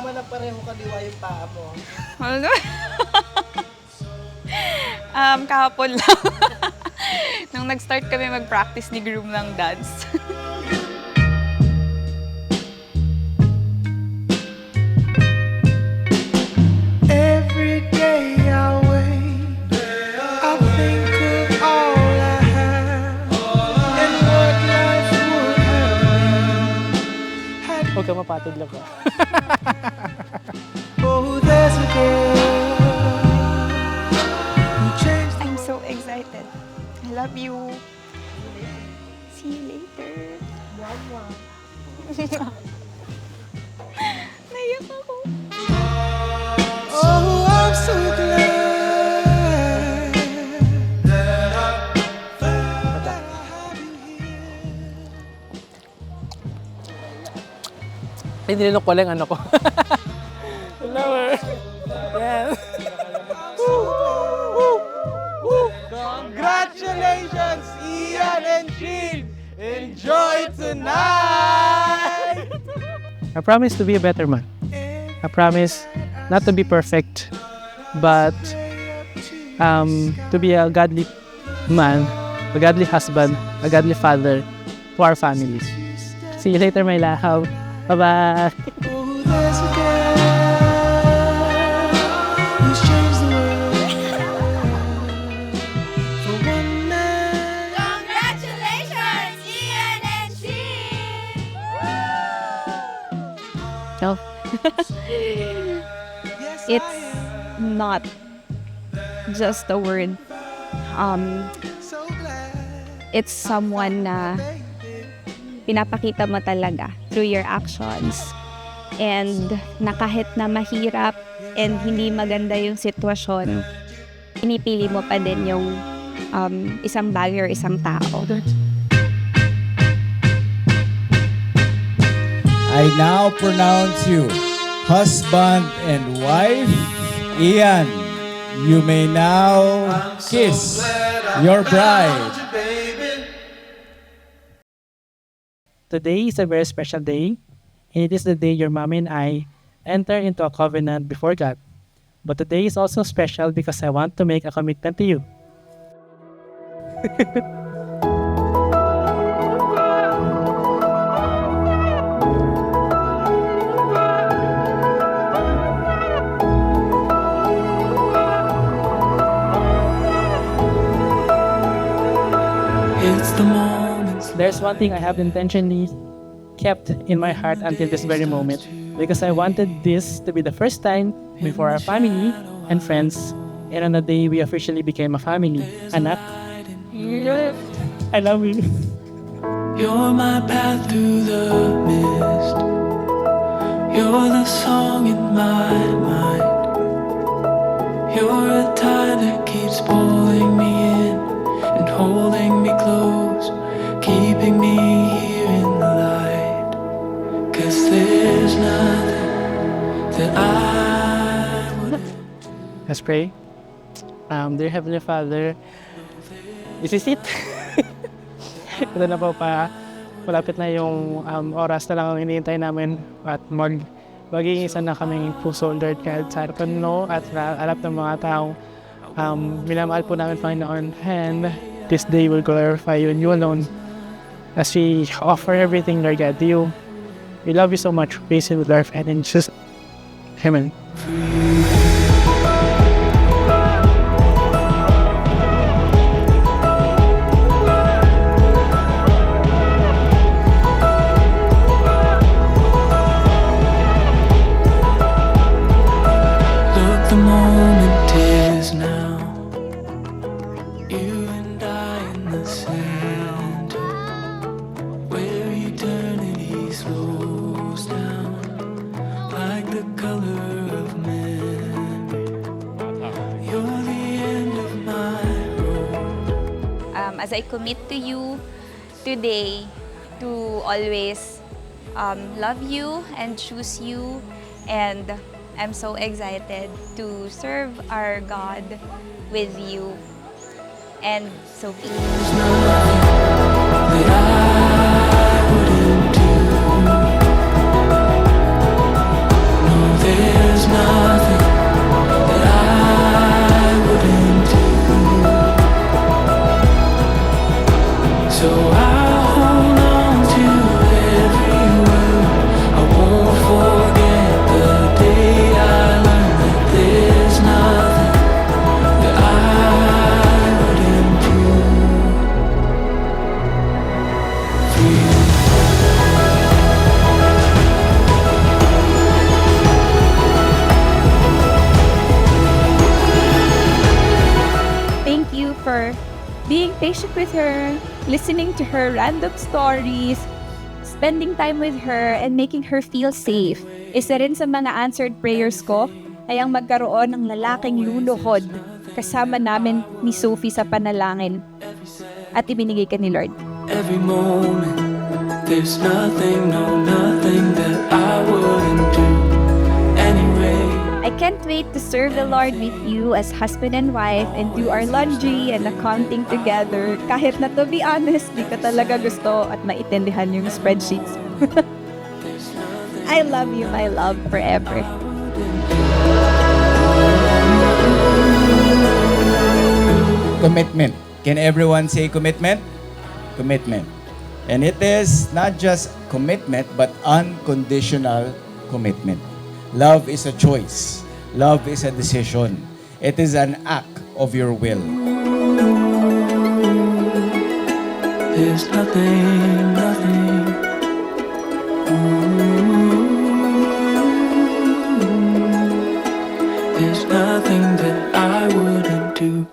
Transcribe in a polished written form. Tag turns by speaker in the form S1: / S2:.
S1: nalaman na pareho kaliwa yung paa mo?
S2: Ano? Kahapon lang. Nung nag-start kami mag-practice ni groom ng dance.
S3: Every day I wait, I think of all I have and what life would have been.
S4: Huwag ka mapatid lang ka.
S3: Oh, there's a girl who changed the
S2: I'm so excited. I love you. See you later. Naiyak ako.
S3: Oh, I'm so glad that I found that I have you here.
S4: Hindi nilok ko lang ano ko. Lower. Yes.
S1: Congratulations, Ian and Jean! Enjoy tonight!
S4: I promise to be a better man. I promise not to be perfect, but to be a godly man, a godly husband, a godly father to our family. See you later, my love. Bye-bye.
S3: Oh, there's a girl who's changed the world for one man.
S5: Congratulations, Ian and Jean!
S4: Ciao.
S3: Yes,
S2: It's not just a word.
S3: so glad,
S2: It's someone na pinapakita mo talaga through your actions. And na kahit na mahirap and hindi maganda yung sitwasyon, pinipili mo pa din yung isang bagay or isang tao.
S6: I now pronounce you husband and wife. Ian, you may now kiss your bride.
S4: Today is a very special day, and it is the day your mom and I enter into a covenant before God. But today is also special because I want to make a commitment to you.
S3: it's the moments.
S4: There's one thing I have intentionally kept in my heart until this very moment, because I wanted this to be the first time before our family and friends, and on the day we officially became a family. Anak, I love you.
S3: You're my path through the mist. You're the song in my mind. You're a tide that keeps pulling me in and holding me close, keeping me here in the light. 'Cause there's nothing that I would.
S4: Let's pray. Dear Heavenly Father, this is it. Ito na po malapit na yung oras na lang ang iniintay namin at maging isa na kaming puso, Lord God, sa harapan mo at sa harap ng mga tao. Minamahal po namin, Panginoon, and this day will glorify you and you alone as we offer everything, Lord God, to you. We love you so much. Praise you with our faith in Jesus. Amen.
S3: Look, the moment is now. You and I in the center, where eternity slows down, like the color of memory. You're the end of my road.
S2: As I commit to you today to always love you and choose you, and I'm so excited to serve our God with you and Sophie.
S3: That I wouldn't do. No,
S2: her, being patient with her, listening to her random stories, spending time with her, and making her feel safe. Isa rin sa mga answered prayers ko ay ang magkaroon ng lalaking luluhod kasama namin ni Sophie sa panalangin at ibinigay ka ni Lord.
S3: Every moment, there's nothing, no nothing that I wouldn't do anyway.
S2: I can't wait to serve the Lord with you as husband and wife and do our laundry and accounting together. Kahit na, to be honest, di ka talaga gusto at maintindihan yung spreadsheets. I love you, my love, forever.
S6: Commitment. Can everyone say commitment? Commitment. And it is not just commitment, but unconditional commitment. Love is a choice. Love is a decision. It is an act of your will.
S3: There's nothing, nothing. There's nothing that I wouldn't do.